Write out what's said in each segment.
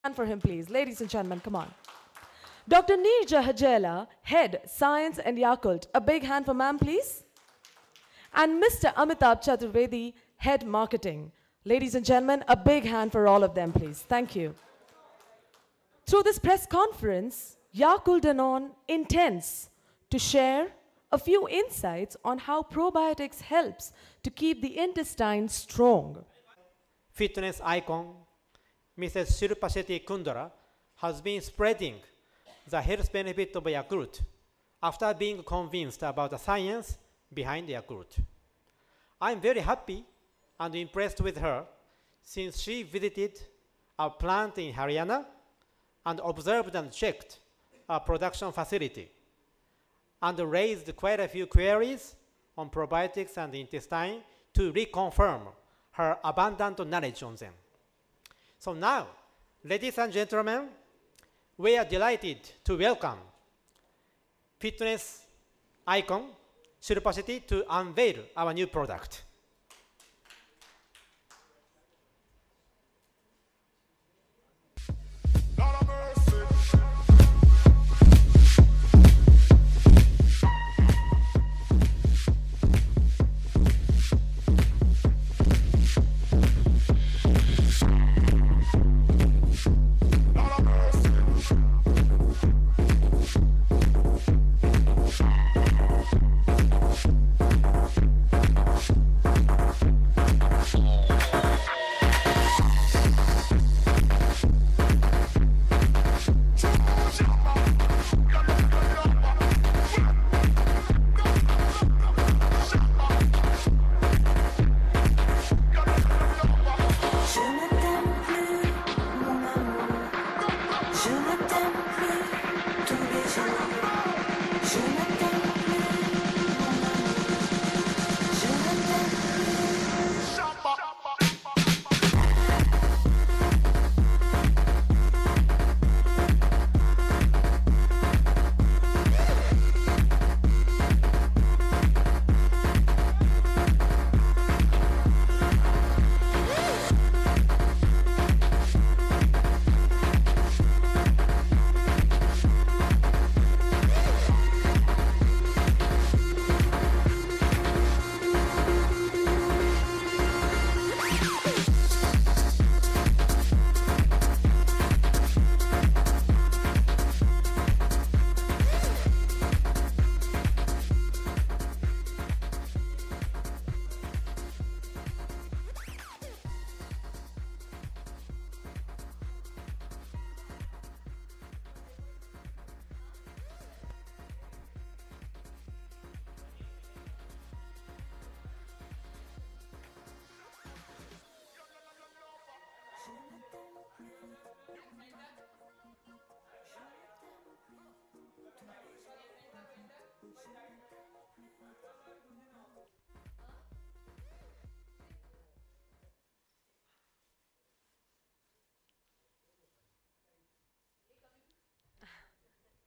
Hand for him, please. Ladies and gentlemen, come on. Dr. Neerja Hajela, Head, Science and Yakult. A big hand for ma'am, please. And Mr. Amitabh Chaturvedi, Head, Marketing. Ladies and gentlemen, a big hand for all of them, please. Thank you. Through this press conference, Yakult Danone intends to share a few insights on how probiotics helps to keep the intestine strong. Fitness icon, Mrs. Shilpa Shetty Kundra, has been spreading the health benefit of Yakult after being convinced about the science behind Yakult. I'm very happy and impressed with her since she visited our plant in Haryana and observed and checked our production facility and raised quite a few queries on probiotics and intestine to reconfirm her abundant knowledge on them. So now, ladies and gentlemen, we are delighted to welcome fitness icon Shilpa Shetty to unveil our new product.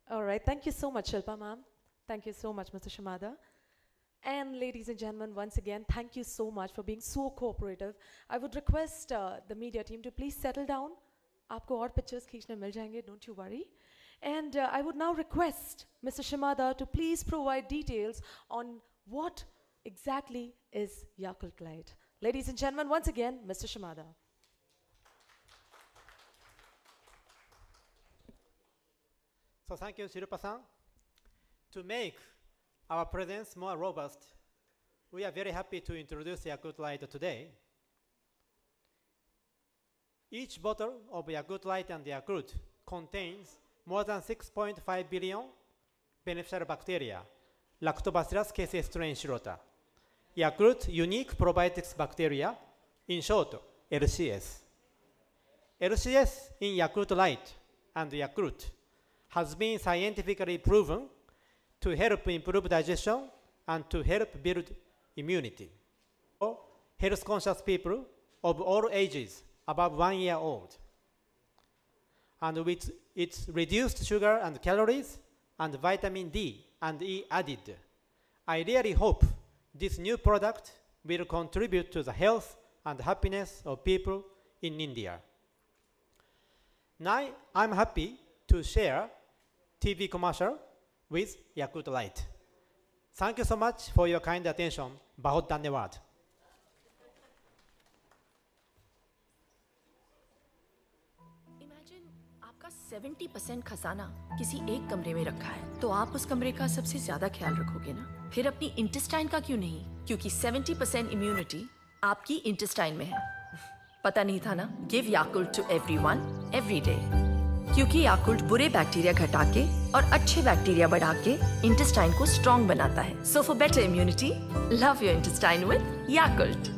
All right, thank you so much, Shilpa ma'am. Thank you so much, Mr. Shimada. And ladies and gentlemen, once again, thank you so much for being so cooperative. I would request the media team to please settle down. Aapko aur pictures kheenchne mil jayenge, don't you worry. And I would now request Mr. Shimada to please provide details on what exactly is Yakult Light. Ladies and gentlemen, once again, Mr. Shimada. So thank you, Shilpa-san. To make our presence more robust, we are very happy to introduce Yakult Light today. Each bottle of Yakult Light and Yakult contains more than 6.5 billion beneficial bacteria, Lactobacillus casei strain Shirota, Yakult unique probiotics bacteria, in short, LCS. LCS in Yakult Light and Yakult has been scientifically proven to help improve digestion and to help build immunity. For health-conscious people of all ages above 1 year old. And with its reduced sugar and calories and vitamin D and E added, I really hope this new product will contribute to the health and happiness of people in India. Now I'm happy to share TV commercial with Yakult Light. Thank you so much for your kind attention. बहुत धन्यवाद. आपका 70% खजाना किसी एक कमरे में रखा है, तो आप उस कमरे का सबसे ज्यादा ख्याल रखोगे ना? फिर अपनी इंटेस्टाइन का क्यों नहीं? क्योंकि 70% इम्यूनिटी आपकी इंटेस्टाइन में है. पता नहीं था ना? Give Yakult to everyone every day. क्योंकि याकुल्ट बुरे बैक्टीरिया घटा के और अच्छे बैक्टीरिया बढ़ा के इंटेस्टाइन को स्ट्रॉन्ग बनाता है. So for better immunity, love your intestine with Yakult.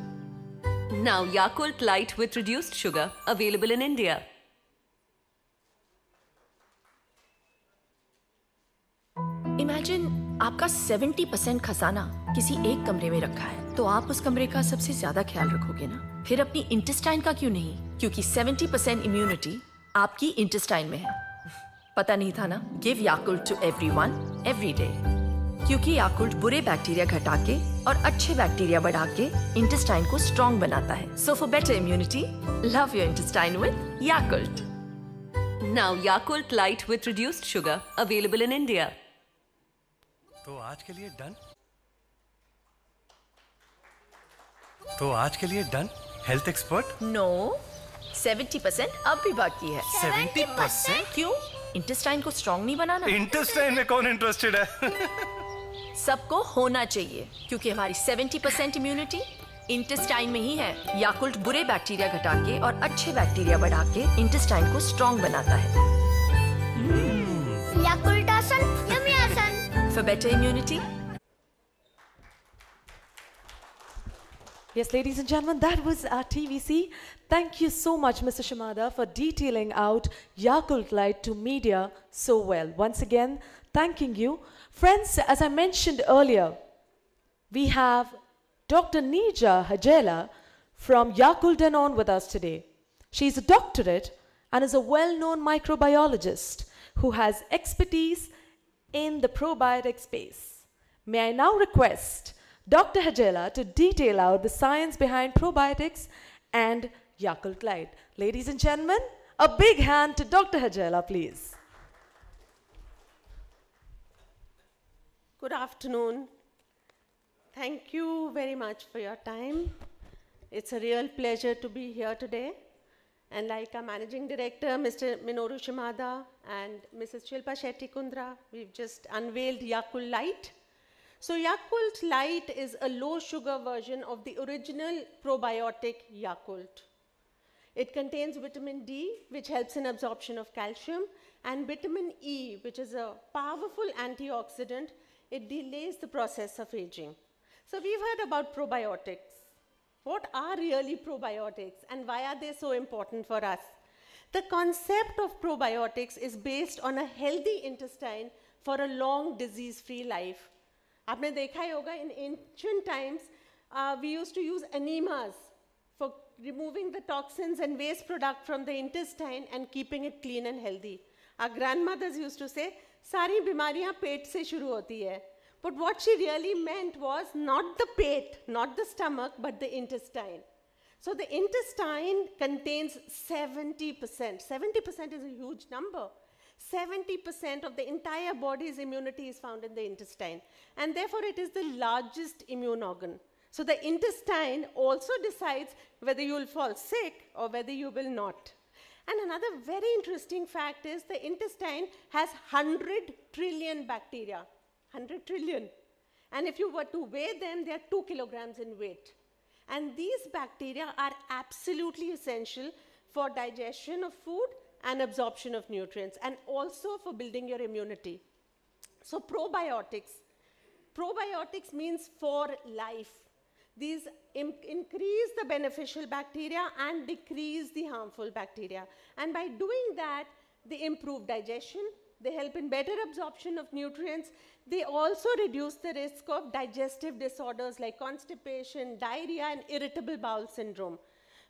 Now Yakult Light with reduced sugar, available in India. Imagine आपका 70% खजाना किसी एक कमरे में रखा है, तो आप उस कमरे का सबसे ज्यादा ख्याल रखोगे ना? फिर अपनी इंटेस्टाइन का क्यों नहीं? क्योंकि 70% इम्यूनिटी आपकी इंटेस्टाइन में है. पता नहीं था ना? Give Yakult to everyone every day. क्योंकि याकुल्ट बुरे बैक्टीरिया घटा के और अच्छे बैक्टीरिया बढ़ा के इंटेस्टाइन को स्ट्रॉन्ग बनाता है. So for better immunity, love your intestine with Yakult. Now Yakult Light with reduced sugar, available in India. तो आज के लिए डन. तो आज के लिए डन. Health expert. नो, 70% अब भी बाकी है. 70%? क्यों? इंटेस्टाइन को स्ट्रॉन्ग नहीं बनाना? इंटेस्टाइन में कौन इंटरेस्टेड है? सबको होना चाहिए, क्योंकि हमारी 70% इम्यूनिटी इंटेस्टाइन में ही है. याकुल्ट बुरे बैक्टीरिया घटा के और अच्छे बैक्टीरिया बढ़ा के इंटेस्टाइन को स्ट्रॉन्ग बनाता है. याकुल्ट आसन, यम्मी आसन. For better immunity. Yes, ladies and gentlemen, that was our TVC. Thank you so much, Mr. Shimada, for detailing out Yakult Light to media so well. Once again, thanking you. Friends, as I mentioned earlier, we have Dr. Neerja Hajela from Yakult and On with us today. She's a doctorate and is a well-known microbiologist who has expertise in the probiotic space. May I now request Dr. Hajela to detail out the science behind probiotics and Yakult Light. Ladies and gentlemen, a big hand to Dr. Hajela, please. Good afternoon. Thank you very much for your time. It's a real pleasure to be here today. And like our Managing Director, Mr. Minoru Shimada and Mrs. Shilpa Shetty Kundra, we've just unveiled Yakult Light. So Yakult Light is a low sugar version of the original probiotic Yakult. It contains vitamin D, which helps in absorption of calcium, and vitamin E, which is a powerful antioxidant. It delays the process of aging. So we've heard about probiotics. What are really probiotics and why are they so important for us? The concept of probiotics is based on a healthy intestine for a long disease-free life. आपने देखा ही होगा, in ancient times, we used to use enemas for removing the toxins and waste product from the intestine and keeping it clean and healthy. Our grandmothers used to say, सारी बीमारियां पेट से शुरू होती है. But what she really meant was not the pet, not the stomach, but the intestine. So the intestine contains 70%. 70% is a huge number. 70% of the entire body's immunity is found in the intestine. And therefore, it is the largest immune organ. So the intestine also decides whether you will fall sick or whether you will not. And another very interesting fact is the intestine has 100 trillion bacteria. 100 trillion. And if you were to weigh them, they are 2 kilograms in weight. And these bacteria are absolutely essential for digestion of food and absorption of nutrients, and also for building your immunity. So probiotics. Probiotics means for life. These increase the beneficial bacteria and decrease the harmful bacteria. And by doing that, they improve digestion, they help in better absorption of nutrients. They also reduce the risk of digestive disorders like constipation, diarrhea, and irritable bowel syndrome.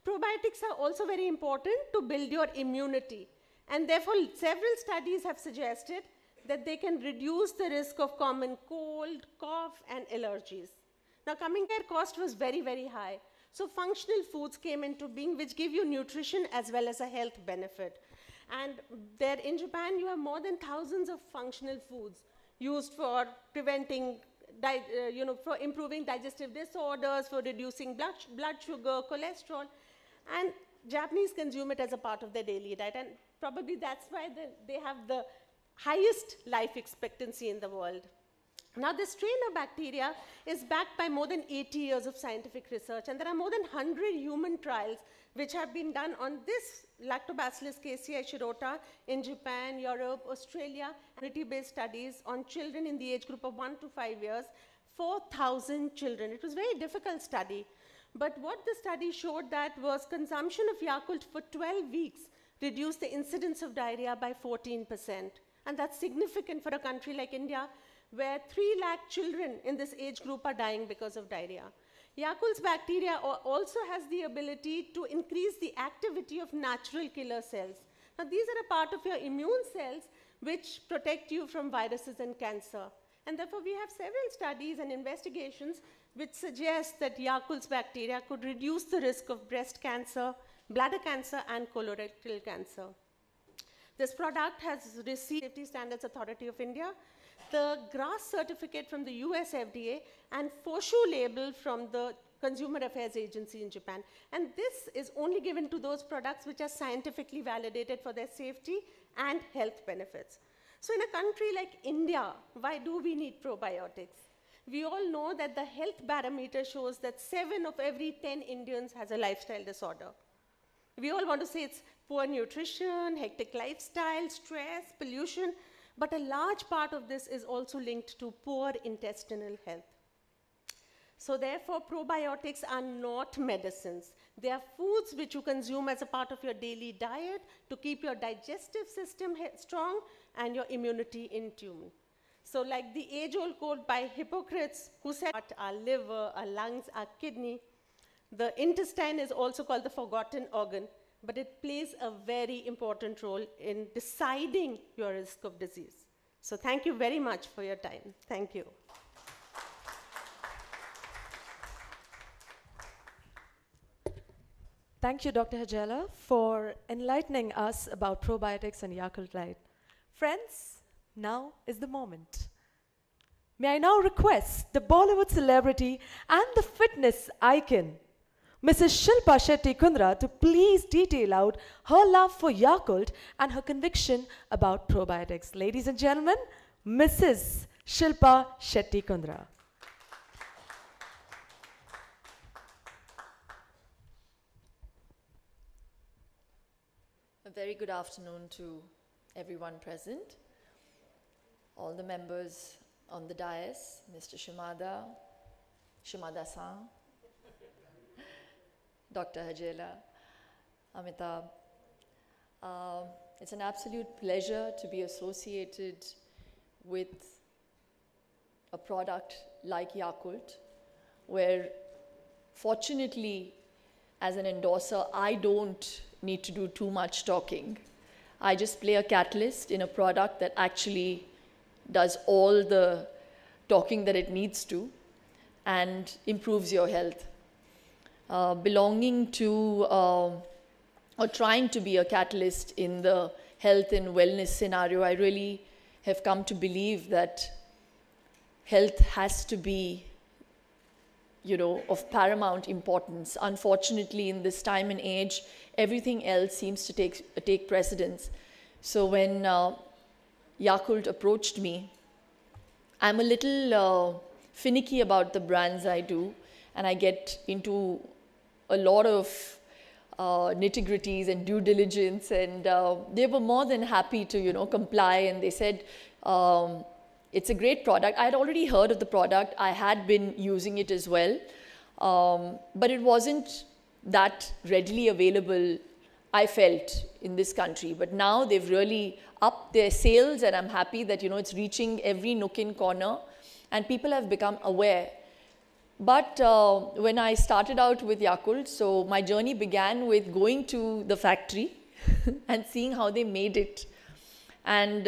Probiotics are also very important to build your immunity. And therefore, several studies have suggested that they can reduce the risk of common cold, cough, and allergies. Now, coming care cost was very, very high. So functional foods came into being which give you nutrition as well as a health benefit. And there in Japan, you have more than thousands of functional foods used for preventing, for improving digestive disorders, for reducing blood sugar, cholesterol. And Japanese consume it as a part of their daily diet. And probably that's why they have the highest life expectancy in the world. Now, this strain of bacteria is backed by more than 80 years of scientific research, and there are more than 100 human trials which have been done on this Lactobacillus casei shirota in Japan, Europe, Australia, community-based studies on children in the age group of 1 to 5 years, 4,000 children. It was a very difficult study, but what the study showed that was consumption of Yakult for 12 weeks reduced the incidence of diarrhea by 14%. And that's significant for a country like India, where 3 lakh children in this age group are dying because of diarrhea. Yakult's bacteria also has the ability to increase the activity of natural killer cells. Now, these are a part of your immune cells which protect you from viruses and cancer. And therefore, we have several studies and investigations which suggest that Yakult's bacteria could reduce the risk of breast cancer, bladder cancer, and colorectal cancer. This product has received Safety Standards Authority of India, the GRAS certificate from the US FDA, and FOSHU label from the Consumer Affairs Agency in Japan. And this is only given to those products which are scientifically validated for their safety and health benefits. So in a country like India, why do we need probiotics? We all know that the health barometer shows that 7 of every 10 Indians has a lifestyle disorder. We all want to say it's poor nutrition, hectic lifestyle, stress, pollution, but a large part of this is also linked to poor intestinal health. So therefore, probiotics are not medicines. They are foods which you consume as a part of your daily diet to keep your digestive system strong and your immunity in tune. So like the age-old quote by Hippocrates, who said, our liver, our lungs, our kidney, the intestine is also called the forgotten organ, but it plays a very important role in deciding your risk of disease. So thank you very much for your time. Thank you. Thank you, Dr. Hajela, for enlightening us about probiotics and Yakult Light. Friends, now is the moment. May I now request the Bollywood celebrity and the fitness icon, Mrs. Shilpa Shetty Kundra, to please detail out her love for Yakult and her conviction about probiotics. Ladies and gentlemen, Mrs. Shilpa Shetty Kundra. A very good afternoon to everyone present, all the members on the dais, Mr. Shimada-san, Dr. Hajela, Amitabh. It's an absolute pleasure to be associated with a product like Yakult, where fortunately, as an endorser, I don't need to do too much talking. I just play a catalyst in a product that actually does all the talking that it needs to and improves your health. Belonging to or trying to be a catalyst in the health and wellness scenario, I really have come to believe that health has to be, of paramount importance. Unfortunately, in this time and age, everything else seems to take precedence. So when Yakult approached me, I'm a little finicky about the brands I do, and I get into a lot of nitty-gritties and due diligence, and they were more than happy to, comply, and they said, it's a great product. I had already heard of the product. I had been using it as well, but it wasn't that readily available, I felt, in this country. But now they've really upped their sales, and I'm happy that, it's reaching every nook and corner, and people have become aware. But when I started out with Yakult, so my journey began with going to the factory and seeing how they made it. And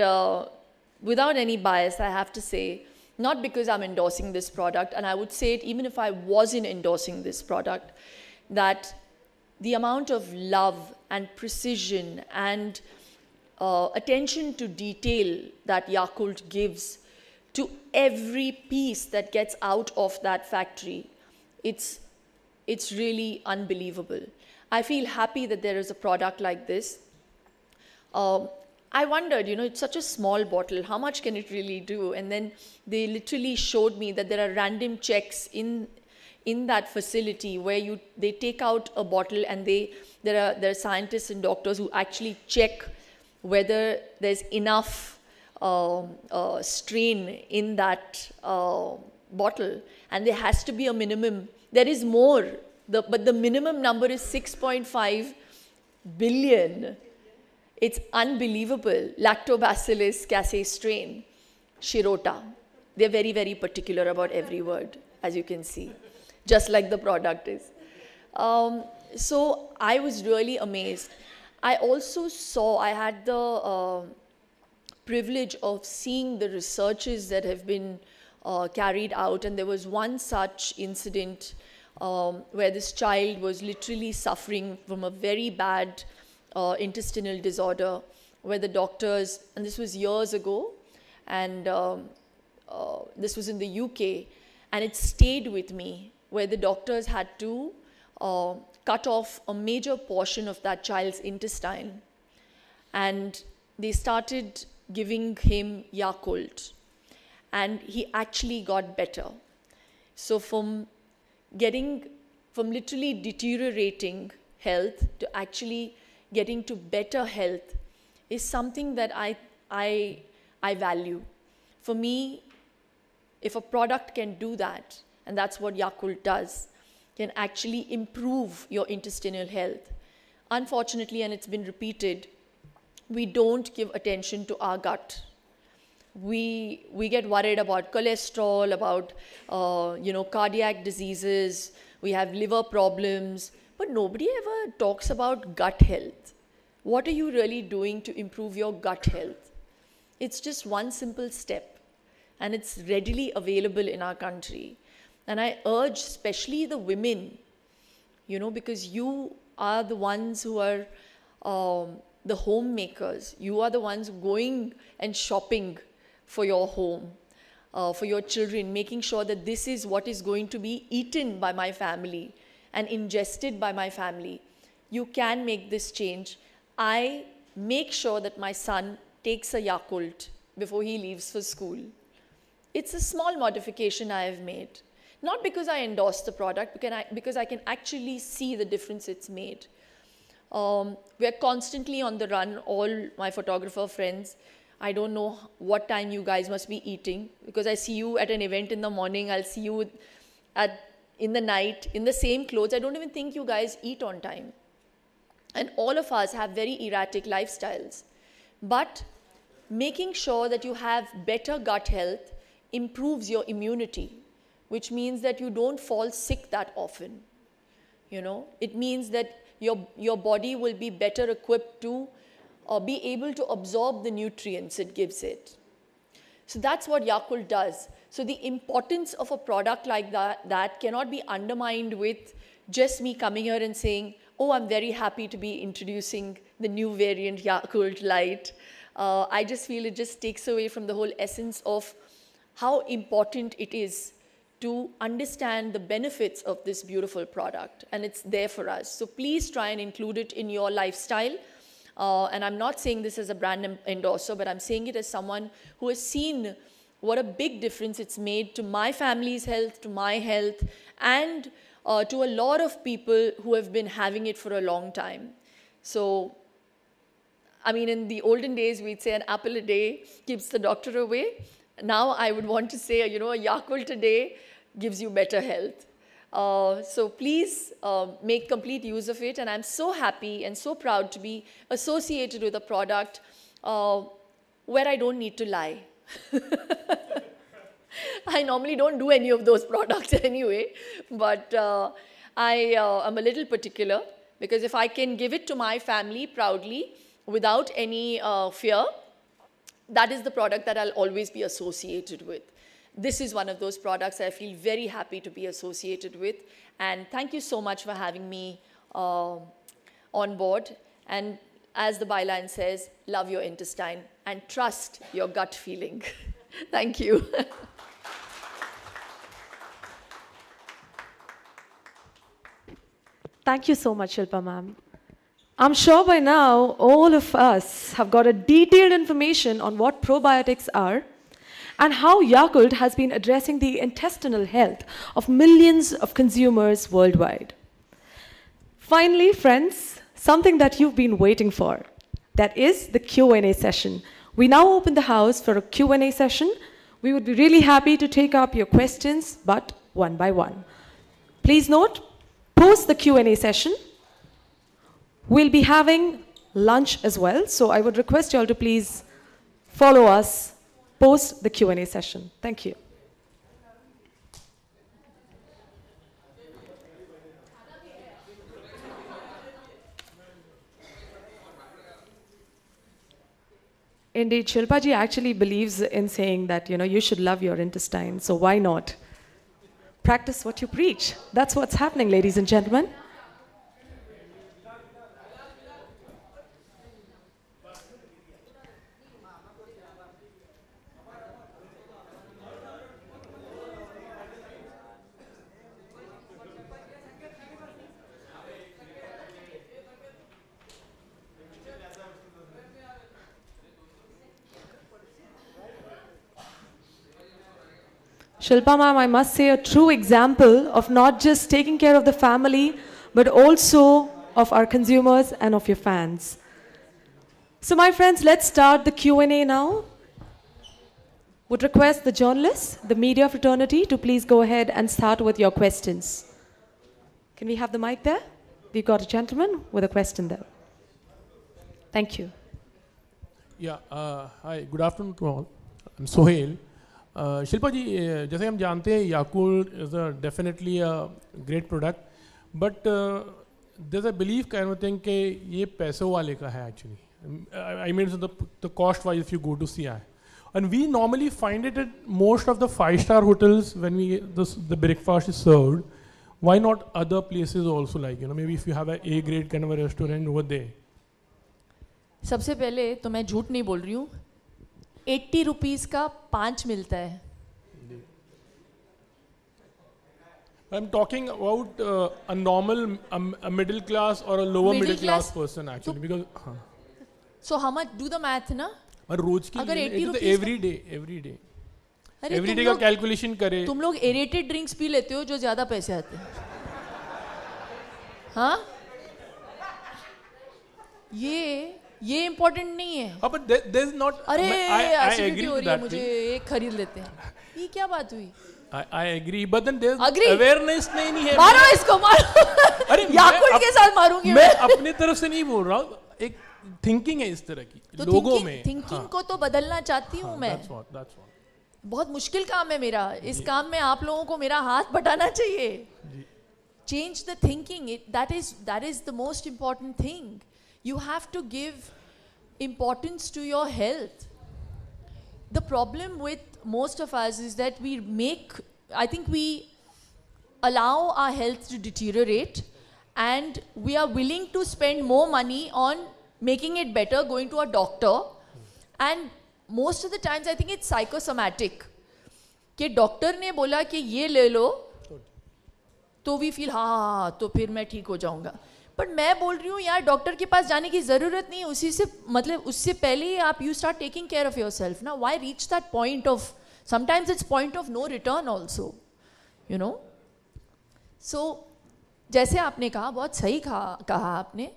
without any bias, I have to say, not because I'm endorsing this product, and I would say it even if I wasn't endorsing this product, that the amount of love and precision and attention to detail that Yakult gives to every piece that gets out of that factory, it's really unbelievable. I feel happy that there is a product like this. I wondered, it's such a small bottle, how much can it really do? And then they literally showed me that there are random checks in that facility where they take out a bottle, and there are scientists and doctors who actually check whether there's enough strain in that bottle, and there has to be a minimum. There is more, but the minimum number is 6.5 billion. It's unbelievable. Lactobacillus casei strain, Shirota. They're very, very particular about every word, as you can see, just like the product is. So I was really amazed. I also I had the privilege of seeing the researches that have been carried out, and there was one such incident where this child was literally suffering from a very bad intestinal disorder, where the doctors, and this was years ago, and this was in the UK, and it stayed with me, where the doctors had to cut off a major portion of that child's intestine, and they started giving him Yakult, and he actually got better. So from literally deteriorating health to actually getting to better health is something that I value. For me, if a product can do that, and that's what Yakult does, can actually improve your intestinal health. Unfortunately, and it's been repeated, we don't give attention to our gut. We get worried about cholesterol, about cardiac diseases, we have liver problems, but nobody ever talks about gut health. What are you really doing to improve your gut health? It's just one simple step, and it's readily available in our country. And I urge especially the women, because you are the ones who are the homemakers. You are the ones going and shopping for your home, for your children, making sure that this is what is going to be eaten by my family and ingested by my family. You can make this change. I make sure that my son takes a Yakult before he leaves for school. It's a small modification I have made. Not because I endorse the product, because I can actually see the difference it's made. We're constantly on the run, all my photographer friends. I don't know what time you guys must be eating, because I see you at an event in the morning, I'll see you in the night, in the same clothes. I don't even think you guys eat on time. And all of us have very erratic lifestyles. But making sure that you have better gut health improves your immunity, which means that you don't fall sick that often. It means that your body will be better equipped to be able to absorb the nutrients it gives it. So that's what Yakult does. So the importance of a product like that cannot be undermined with just me coming here and saying, oh, I'm very happy to be introducing the new variant Yakult Light. I just feel it just takes away from the whole essence of how important it is to understand the benefits of this beautiful product, and it's there for us. So please try and include it in your lifestyle. And I'm not saying this as a brand endorser, but I'm saying it as someone who has seen what a big difference it's made to my family's health, to my health, and to a lot of people who have been having it for a long time. So, I mean, in the olden days, we'd say an apple a day keeps the doctor away. Now I would want to say, a Yakult a day gives you better health. So please make complete use of it. And I'm so happy and so proud to be associated with a product where I don't need to lie. I normally don't do any of those products anyway, but I am a little particular, because if I can give it to my family proudly without any fear, that is the product that I'll always be associated with. This is one of those products I feel very happy to be associated with. And thank you so much for having me on board. And as the byline says, love your intestine and trust your gut feeling. Thank you. Thank you so much, Shilpa ma'am. I'm sure by now all of us have got a detailed information on what probiotics are and how Yakult has been addressing the intestinal health of millions of consumers worldwide. Finally, friends, something that you've been waiting for, that is the Q&A session. We now open the house for a Q&A session. We would be really happy to take up your questions, but one by one. Please note, post the Q&A session, we'll be having lunch as well, so I would request you all to please follow us post the Q&A session. Thank you. Indeed, Shilpa ji actually believes in saying that, you should love your intestine, so why not? Practice what you preach. That's what's happening, ladies and gentlemen. Shilpa ma'am, I must say, a true example of not just taking care of the family, but also of our consumers and of your fans. So my friends, let's start the Q&A now. Would request the journalists, the media fraternity, to please go ahead and start with your questions. Can we have the mic there? We've got a gentleman with a question there. Thank you. Yeah, hi, good afternoon to all. I'm Sohail. Shilpa जी, जैसे हम जानते हैं Yakult is definitely a great product, but there is a belief kind of thing कि ये पैसों वाले का है actually. I mean the cost wise if you go to see I, and we normally find it at most of the 5-star hotels when we the breakfast is served. Why not other places also, like maybe if you have a A grade kind of a restaurant over there. सबसे पहले तो मैं झूठ नहीं बोल रही हूँ. 80 rupees का 5 मिलता है. I'm talking about a normal, a middle class or a lower middle class person actually, because. So how much? Do the math ना. और रोज की अगर 80 रुपीस every day का कैलकुलेशन करे. तुम लोग एरेटेड ड्रिंक्स पी लेते हो जो ज्यादा पैसे आते हैं. हाँ, ये इम्पोर्टेंट नहीं है. But there's not. अरे I agree हो with रही है, that. मुझे एक खरीद लेते हैं. ये क्या बात हुई? I agree, but then there's Agree. awareness नहीं है. मारो इसको, मारो. अरे याकुल्ट के साथ मारूंगी मैं अपनी तरफ से नहीं बोल रहा हूँ. एक थिंकिंग है इस तरह की तो लोगों में. थिंकिंग को तो बदलना चाहती हूँ मैं. That's what. बहुत मुश्किल काम है मेरा. इस काम में आप लोगों को मेरा हाथ बटाना चाहिए. Change the thinking. That is the most important thing. You have to give importance to your health. The problem with most of us is that I think we allow our health to deteriorate, and we are willing to spend more money on making it better, going to a doctor, and most of the times I think it's psychosomatic. कि doctor ने बोला कि ये ले लो तो we feel हाँ तो फिर मैं ठीक हो जाऊंगा. बट मैं बोल रही हूँ यार, डॉक्टर के पास जाने की ज़रूरत नहीं. उससे पहले ही आप you start taking care of yourself ना. Why reach that point of, sometimes it's point of no return also, you know. So जैसे आपने कहा, बहुत सही कहा आपने,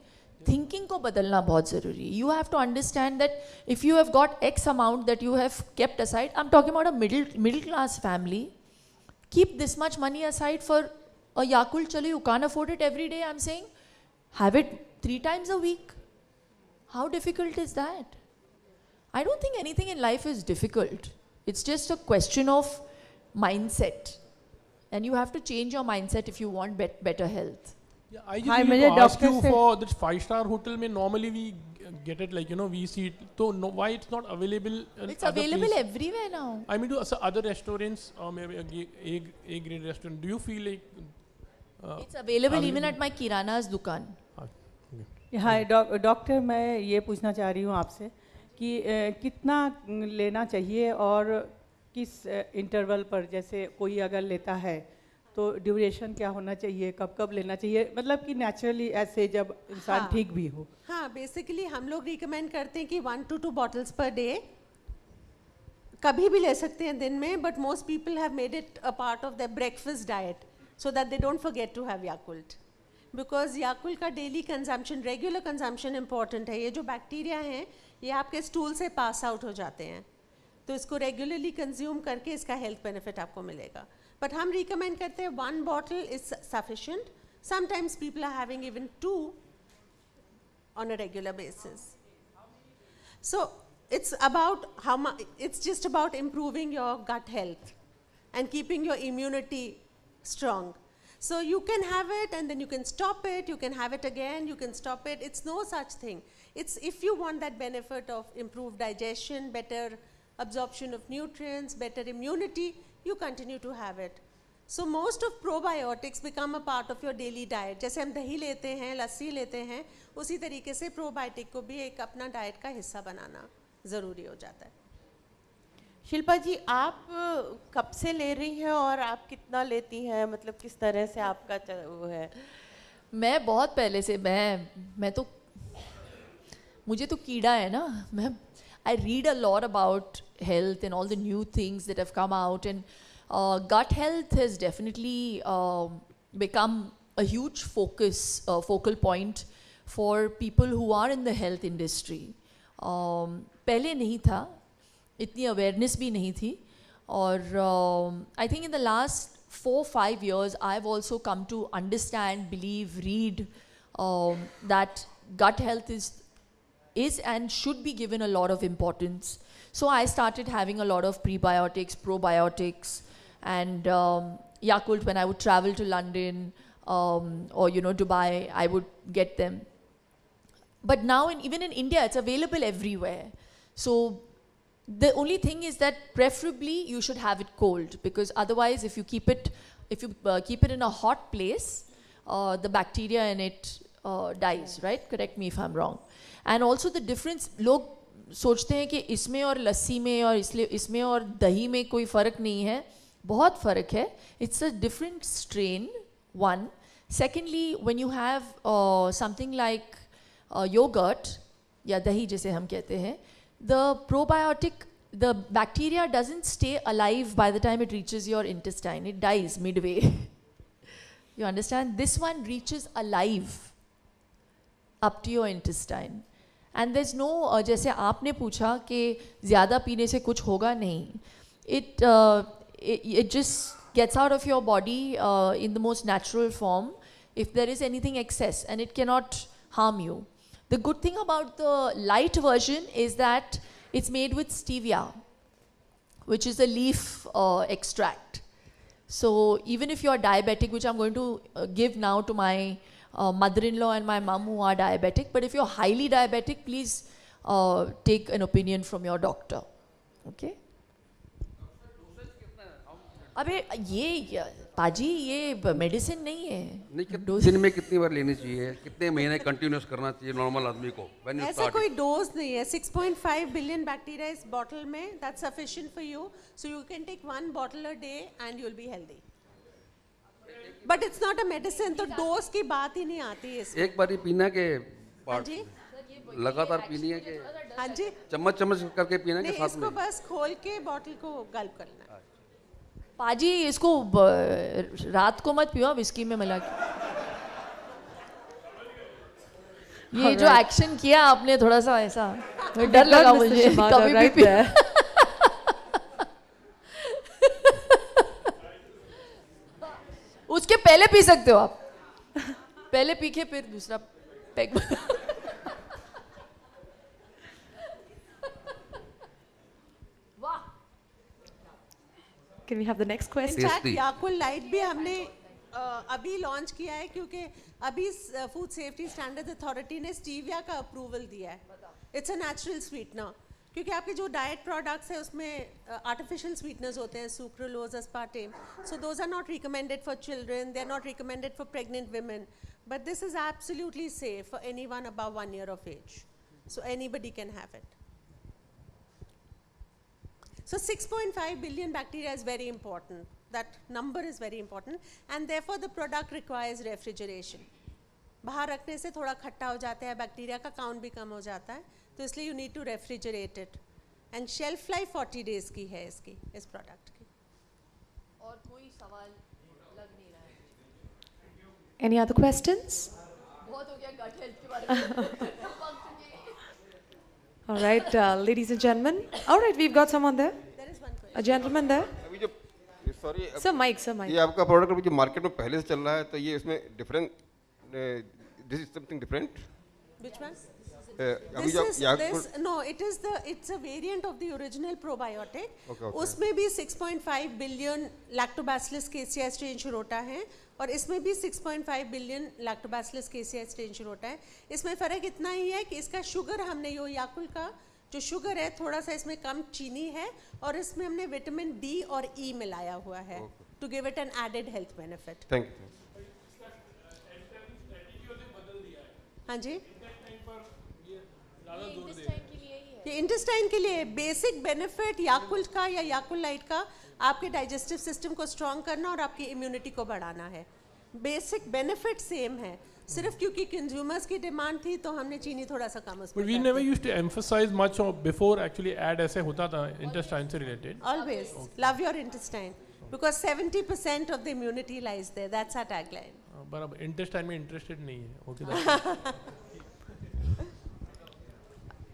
थिंकिंग को बदलना बहुत ज़रूरी है. You have to understand that if you have got x amount that you have kept aside, I am talking about a middle class family, keep this much money aside for a Yakult. चलो, you can't afford it every day. I am saying have it 3 times a week. How difficult is that? I don't think anything in life is difficult. It's just a question of mindset. And you have to change your mindset if you want better health. Yeah, I just need to ask you for this 5-star hotel. Normally we get it, like, we see it. So why it's not available? It's available everywhere now. I mean, to other restaurants or maybe a grade restaurant. Do you feel like it's available even at my Kirana's dukan. Hi doctor, मैं ये पूछना चाह रही हूँ आपसे कि कितना लेना चाहिए और किस इंटरवल पर, जैसे कोई अगर लेता है तो ड्यूरेशन क्या होना चाहिए, कब कब लेना चाहिए, मतलब कि नेचुरली ऐसे जब इंसान हाँ, ठीक भी हो। हाँ, बेसिकली हम लोग रिकमेंड करते हैं कि 1 to 2 bottles per day, कभी भी ले सकते हैं दिन में, but most people have made it a part of their breakfast diet so that they don't forget to have Yakult, because Yakult का daily consumption, regular consumption important है। ये जो बैक्टीरिया हैं ये आपके स्टूल से पास आउट हो जाते हैं, तो इसको रेगुलरली कंज्यूम करके इसका हेल्थ बेनिफिट आपको मिलेगा। बट हम रिकमेंड करते हैं 1 bottle is sufficient, sometimes people are having even 2 on a regular basis. So it's about how much, it's just about improving your gut health and keeping your immunity strong. So you can have it and then you can stop it, you can have it again, you can stop it. It's no such thing. It's if you want that benefit of improved digestion, better absorption of nutrients, better immunity, you continue to have it. So most of probiotics become a part of your daily diet. जैसे हम दही लेते हैं, लस्सी लेते हैं, उसी तरीके से प्रोबायोटिक को भी एक अपना डाइट का हिस्सा बनाना ज़रूरी हो जाता है। शिल्पा जी, आप कब से ले रही हैं और आप कितना लेती हैं, मतलब किस तरह से आपका वो है? मैं बहुत पहले से, मैं तो, मुझे तो कीड़ा है ना, मैं I read a lot about health and all the new things that have come out, and gut health has definitely become a huge focal point for people who are in the health industry. पहले नहीं था, इतनी awareness भी नहीं थी, और I think in the last 4-5 years I've also come to understand, believe, read that gut health is and should be given a lot of importance. So I started having a lot of prebiotics, probiotics, and Yakult. When I would travel to London or Dubai, I would get them. But now even in India, it's available everywhere. So the only thing is that preferably you should have it cold, because otherwise if you keep it in a hot place, the bacteria in it dies, right? Correct me if I'm wrong. And also the difference, लोग सोचते हैं कि इसमें और लस्सी में और इसलिए इसमें और दही में कोई फ़र्क नहीं है, बहुत फ़र्क है. It's a different strain, one. Secondly, when you have something like yogurt या दही जिसे हम कहते हैं, the probiotic, the bacteria doesn't stay alive by the time it reaches your intestine. It dies midway. You understand? This one reaches alive up to your intestine. And there's no, जैसे आपने पूछा कि ज़्यादा पीने से कुछ होगा, नहीं. It just gets out of your body in the most natural form if there is anything excess, and it cannot harm you. The good thing about the light version is that it's made with stevia, which is a leaf extract. So even if you are diabetic, which I'm going to give now to my mother-in-law and my mom who are diabetic, but if you're highly diabetic, please take an opinion from your doctor. Okay? अबे ये पाजी, ये medicine नहीं है. दिन में कितनी बार लेनी चाहिए, कितने महीने कंटिन्यूस करना चाहिए नॉर्मल आदमी को? ऐसा कोई डोज नहीं है. 6.5 billion बैक्टीरिया इस बॉटल में, that's sufficient for you. So you can take 1 bottle a day and you'll be healthy. But it's not a medicine, तो डोज की बात ही नहीं आती है इसमें. एक बारी पीना के बाद लगातार पीनी है कि हाँ जी चम्मच करके पीना के साथ में? इसको बस खोल के बॉटल को गल्प करना है. पाजी, इसको रात को मत पियो, विस्की में मिला के. ये जो एक्शन किया आपने, थोड़ा सा ऐसा डर लगा मुझे. कभी भी पिया. उसके पहले पी सकते हो आप, पहले पी के फिर दूसरा pack. Can we have the next question? In fact, Yakult Light भी हमने अभी लॉन्च किया है, क्योंकि अभी फूड सेफ्टी स्टैंडर्ड्स अथॉरिटी ने स्टीविया का अप्रूवल दिया है. इट्स अ नेचुरल स्वीटनर, क्योंकि आपके जो डाइट प्रोडक्ट्स है उसमें आर्टिफिशियल स्वीटनर्स होते हैं, sucralose, aspartame. So those are not recommended for children, they are not recommended for pregnant women. But this is absolutely safe for anyone above 1 year of age. So anybody can have it. So 6.5 billion bacteria is very important. That number is very important, and therefore the product requires refrigeration. बाहर रखने से थोड़ा खट्टा हो जाता है, bacteria का count भी कम हो जाता है, तो इसलिए you need to refrigerate it. And shelf life 40 days की है इसकी, इस product की. और कोई सवाल लग नहीं रहा है. Any other questions? बहुत हो गया gut health के बारे में. All right, ladies and gentlemen. All right, we've got someone there. There is one question. A gentleman there. अभी जो sorry Sir, mic, sir, mic. ये आपका प्रोडक्ट अभी जो मार्केट में पहले से चल रहा है तो ये इसमें different this is something different. Which one? अभी जो Yakult No, it's a variant of the original probiotic. Okay. उसमें भी 6.5 billion lactobacillus casei strain shirota है और इसमें भी 6.5 billion lactobacillus casei strain shirota है. इसमें फ़र्क इतना ही है कि इसका शुगर हमने यो याकुल्ट का जो शुगर है थोड़ा सा इसमें कम चीनी है और इसमें हमने विटामिन डी और ई मिलाया हुआ है to give it an added health benefit. Thank you. हाँ जी. ये इंटेस्टाइन के लिए बेसिक बेनिफिट याकुल्ट का या याकुलाइट का आपके डाइजेस्टिव सिस्टम को स्ट्रॉन्ग करना और आपकी इम्यूनिटी को बढ़ाना है. बेसिक बेनिफिट सेम है, सिर्फ क्योंकि कंज्यूमर्स की डिमांड थी तो हमने चीनी थोड़ा सा कम उसमें. But we never used to emphasize much before actually ad ऐसे होता था intestine से related. Always love your intestine because 70% of the immunity lies there. That's our tagline. पर अब intestine में interested नहीं है. Okay.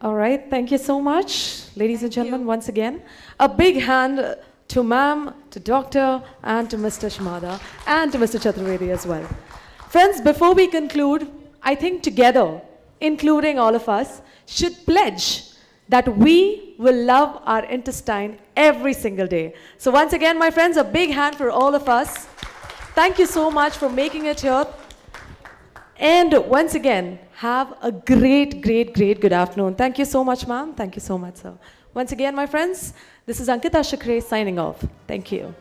All right, thank you so much, ladies and gentlemen, once again. A big hand to ma'am, to doctor, and to Mr. Shimada, and to Mr. Chaturvedi as well. Friends, before we conclude, I think together, including all of us, should pledge that we will love our intestine every single day. So once again, my friends, a big hand for all of us. Thank you so much for making it here. And once again, have a great, great, great good afternoon. Thank you so much, ma'am. Thank you so much, sir. Once again, my friends, this is Ankita Shakre signing off. Thank you.